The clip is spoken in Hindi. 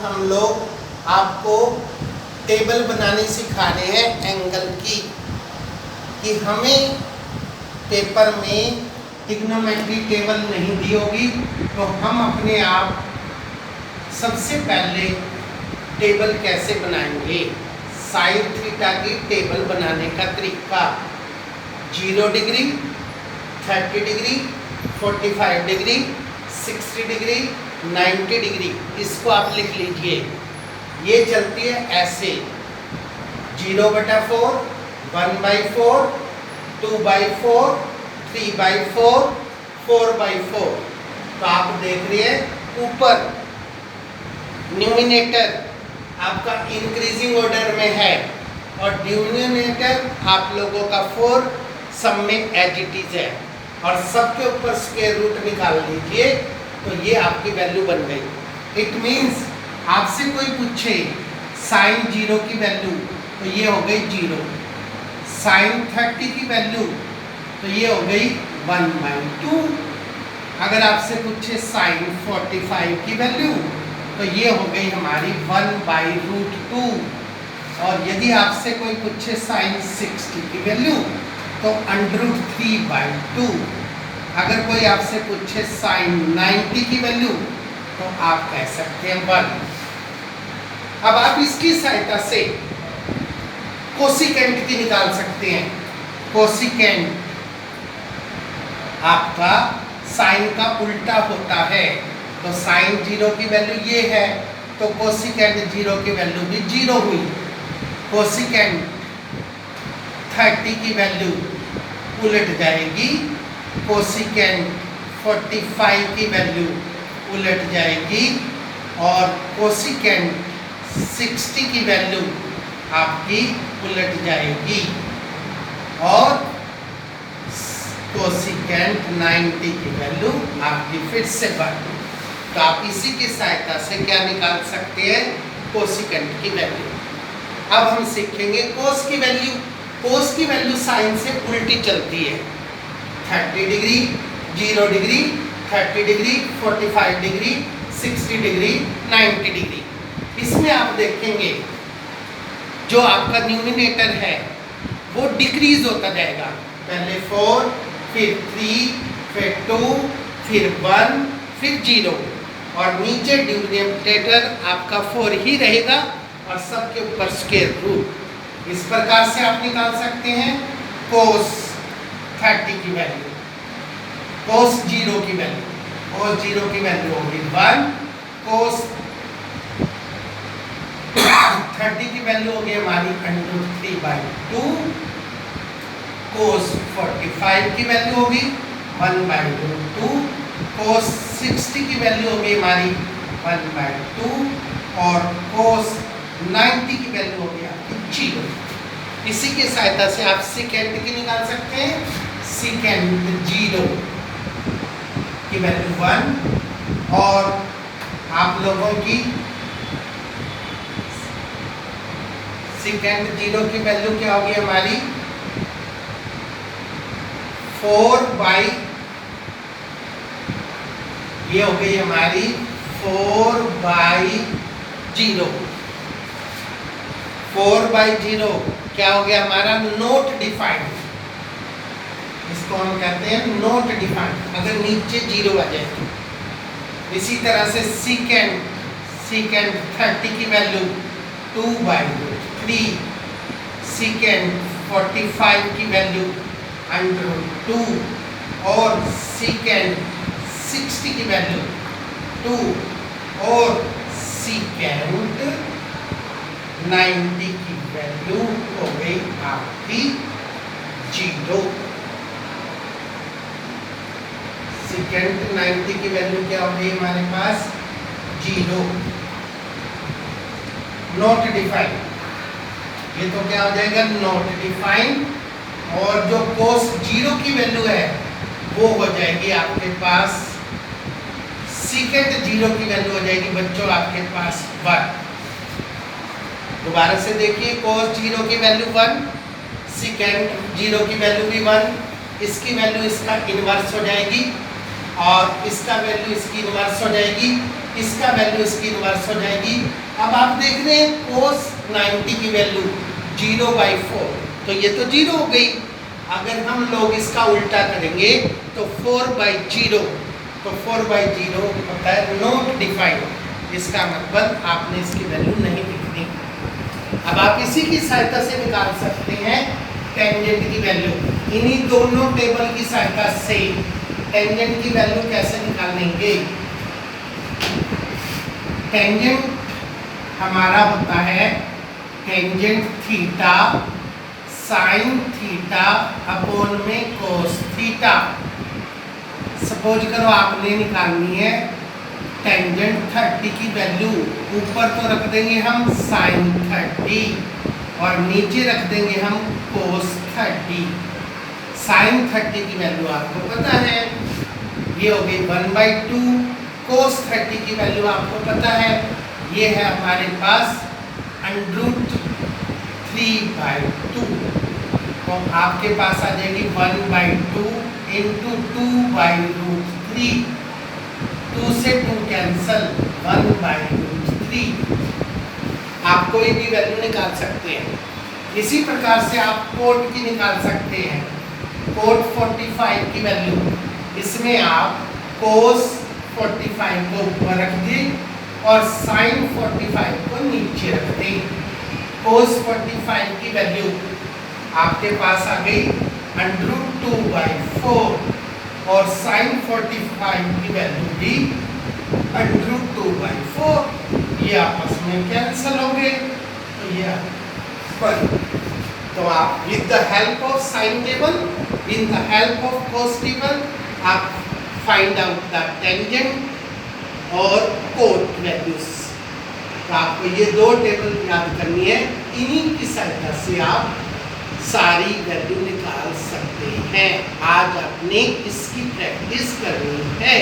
हम लोग आपको टेबल बनानी सिखा रहे हैं एंगल की, कि हमें पेपर में ट्रिग्नोमेट्री टेबल नहीं दी होगी तो हम अपने आप सबसे पहले टेबल कैसे बनाएंगे। साइन थीटा की टेबल बनाने का तरीका 0 degree, 30 degree, 45 degree, 60 degree, 90 degree, इसको आप लिख लीजिए। ये चलती है ऐसे 0/4, 1/4, 2/4, 3/4, 4/4। तो आप देख रहे हैं ऊपर न्यूमिनेटर आपका इंक्रीजिंग ऑर्डर में है और डिनोमिनेटर आप लोगों का 4 सब में एज इट इज है, और सबके ऊपर स्क्वायर रूट निकाल लीजिए तो ये आपकी वैल्यू बन गई। इट मीन्स आपसे कोई पूछे साइन 0 की वैल्यू तो ये हो गई 0, साइन 30 की वैल्यू तो ये हो गई 1/2। अगर आपसे पूछे साइन 45 की वैल्यू तो ये हो गई हमारी 1/√2। और यदि आपसे कोई पूछे साइन 60 की वैल्यू तो √3/2। अगर कोई आपसे पूछे साइन 90 की वैल्यू तो आप कह सकते हैं 1। अब आप इसकी सहायता से कोसिकेंट की निकाल सकते हैं। कोसिकेंट आपका साइन का उल्टा होता है, तो साइन 0 की वैल्यू ये है तो कोसिकेंट 0 की वैल्यू भी 0 हुई। कोसिकेंट 30 की वैल्यू उलट जाएगी, कोसिकेंट 45 की वैल्यू उलट जाएगी, और कोसिकेंट 60 की वैल्यू आपकी उलट जाएगी, और कोसिकेंट 90 की वैल्यू आपकी फिर से बढ़। तो आप इसी की सहायता से क्या निकाल सकते हैं, कोसिकेंट की वैल्यू। अब हम सीखेंगे कोस की वैल्यू। कोस की वैल्यू साइन से उल्टी चलती है। 30 degree, 0 degree, 30 degree, 45 degree, 60 degree, 90 degree. इसमें आप देखेंगे जो आपका न्यूमिनेटर है वो डिक्रीज होता जाएगा। पहले 4, फिर 3, फिर 2, फिर 1, फिर 0, और नीचे डिनोमिनेटर आपका 4 ही रहेगा और सबके ऊपर स्क्वायर रूट। इस प्रकार से आप निकाल सकते हैं कोस 30 की वैल्यू, कोस 0 की वैल्यू। कोस 0 की वैल्यू होगी 1, कोस 30 की वैल्यू होगी हमारी √3/2, कोस 45 की वैल्यू होगी 1/2, कोस 60 की वैल्यू होगी हमारी 1/2, और कोस 90 की वैल्यू होगी आपकी 0। इसी की सहायता से आप सेकेंड की निकाल सकते हैं। सेकेंड 0 की वैल्यू 1, और आप लोगों की सेकेंड 0 की वैल्यू क्या होगी हमारी 4/, ये हो गई हमारी 4/0। 4/0 क्या हो गया हमारा नॉट डिफाइंड, इसको हम कहते हैं नॉट डिफाइंड अगर नीचे 0 आ जाए। इसी तरह से सेकेंड 30 की वैल्यू 2/3, सेकेंड 45 की वैल्यू √2, और सेकेंड 60 की वैल्यू 2, और सेकेंड 90 की वैल्यू हो गई आपकी 0। सेकेंड 90 की वैल्यू क्या हो गई हमारे पास 0। नॉट डिफाइंड, ये तो क्या हो जाएगा नॉट डिफाइंड, और जो कोस 0 की वैल्यू है वो हो जाएगी आपके पास सेकेंड 0 की वैल्यू हो जाएगी बच्चों आपके पास 1। दोबारा से देखिए, कोस 0 की वैल्यू 1, सेकेंड 0 की वैल्यू भी 1, इसकी वैल्यू इसका इन्वर्स हो जाएगी और इसका वैल्यू इसकी इन्वर्स हो जाएगी, इसका वैल्यू इसकी इनवर्स हो जाएगी। अब आप देख रहे हैं कोस 90 की वैल्यू 0/4, तो ये तो 0 हो गई। अगर हम लोग इसका उल्टा करेंगे तो 4/0, तो 4/0 होता है नॉट डिफाइंड, इसका मतलब आपने इसकी वैल्यू नहीं लिखनी। अब आप इसी की सहायता से निकाल सकते हैं टेंजेंट की वैल्यू। इन्हीं दोनों टेबल की सहायता से टेंजेंट की वैल्यू कैसे निकालेंगे? टेंजेंट हमारा होता है tangent theta sine theta upon में कोस थीटा। सपोज करो आपने निकालनी है टेंजेंट 30 की वैल्यू, ऊपर तो रख देंगे हम साइन 30 और नीचे रख देंगे हम कोस 30। साइन 30 की वैल्यू आपको पता है, ये हो गई 1/2। कोस 30 की वैल्यू आपको पता है, ये है हमारे पास √3/2। तो आपके पास आ जाएगी 1/2 इंटू 2/√3। 2 से 2 कैंसल, 1/√3। आप कोई भी वैल्यू निकाल सकते हैं। इसी प्रकार से आप कोट की निकाल सकते हैं। कोट 45 की वैल्यू, इसमें आप कोस 45 को ऊपर रख दें और साइन 45 को नीचे रख दें। कोस 45 की वैल्यू आपके पास आ गई √2/4 और साइन 45 की वैल्यू भी √2/4। ये आपस में कैंसिल होंगे, तो ये तो आप with the help of sine table, with the help of cos table, आप फाइंड आउट द टेंजेंट और कोट वैल्यूज। तो आपको ये 2 टेबल याद करनी है, इन्हीं की सहायता से आप सारी वैल्यू निकाल सकते हैं। आज आपने इसकी प्रैक्टिस करनी है।